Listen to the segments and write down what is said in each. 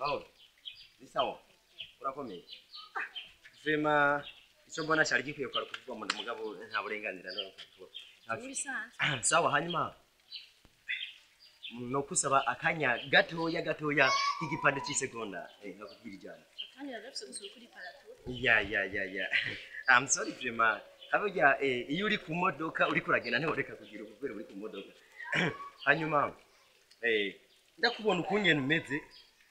Paul. Ni sawa. Urakomeye. Vema icyo mbona cyari gikwiye kwa kuvugwa mu mugabo nta burenganira no kuvuga. Sawa hanyuma. No kusaba akanya gatoya k'igipande cy'isegonda nakubwira ijana. Akanya rafise gusura kuri parato. Ya. I'm sorry vema. Abujya iyo uri ku modoka uri kuragenda nte ureka kugira ubuvere uri ku modoka. Hanyuma ndakubona ukunyene umeze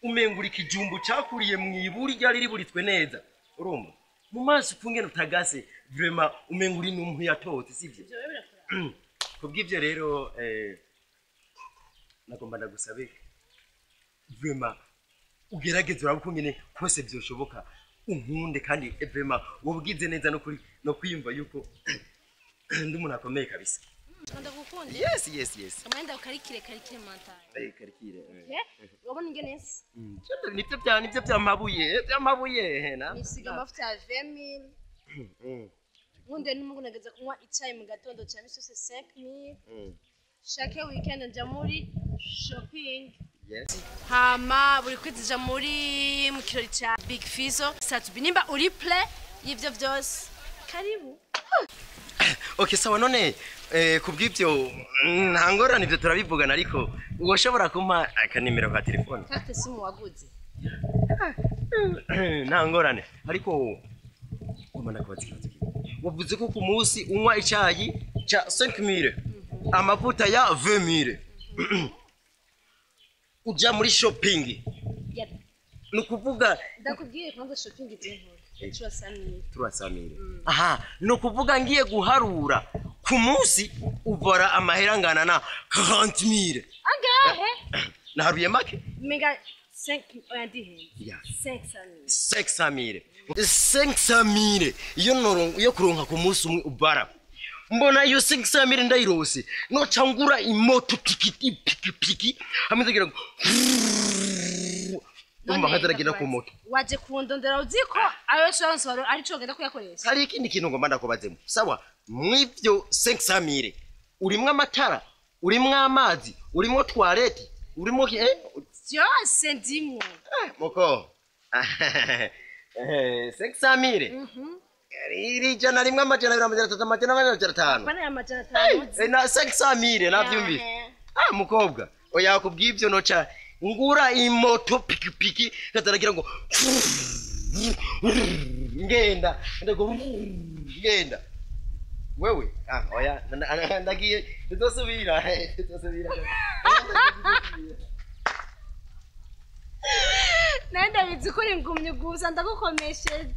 umengura ikijumbu cyakuriye mu iburi ryari riburitswe neza urumva mu maso ukungene utagase vraiment umengura inumpu yatotse sivyo kubw'ivyo rero nagomba ndagusabe vraiment ugerageze urabukungene kose byoshoboka unkunde kandi vraiment wobwize neza no kwiyumva yuko ndi umuntu akomeye kabisa. Ndagukunda. Yes. Amanda ukarikire mental. Karikire. Wabona ingenesi? Nibyo byamabuye na. Nisiga amafuta ya 20000. Nkunde n'umuntu nageza kunywa icyayi mu gatondo cya misose 5000. Chaque weekend nja muri shopping. Yes. Hama buri kwizija muri mu kirori cya Big Fizo. Satubi nimba uri play y'ivyo byose. Karibu. Okay sawa none kubw'ibyo ntangorane ibyo turabivugana ariko ushobora kumpa akanimero ka telefone. Kate simu waguze. Ntangorane ariko umana kwazikiza. Wavuze ko ku munsi unywa icyayi cha 5000 amavuta ya 20000 uja muri shopping. Yep. Nukuvuga ndakubwiye kwanza shopping itinko. Turasamire. Aha, no kuvuga ngiye guharura ku munsi uvara amahera ngana na 40000. Angahe? Naharuye make? Mega 5 oyandi. Yeah. 500000. 500000. Iyo kuronka ku munsi umwe ubara. Mbona iyo 500000 ndayirose. No cangura imoto piki hameze gira ngo Umba hataragenda ku moto. Waje kundondera uziko ayo chance waro ari cyo genda kuyakoresha. Hari ikindi kintu ngomba ndakobazemo. Sawa, mwivyo 500000 urimwe amatara, urimwe amazi, urimo toilette, urimo byose ndimo. Moko. 500000. Iri jana rimwe amajana 200 Bana amajana 5. Na 500000 navyumbi. Mukobwa, oya kubw'ivyo noca ngura imoto piki kataragira ngo ngenda wewe oya ndagiye tutosubira nenda bizikora ingumye gusa ndagukomesheje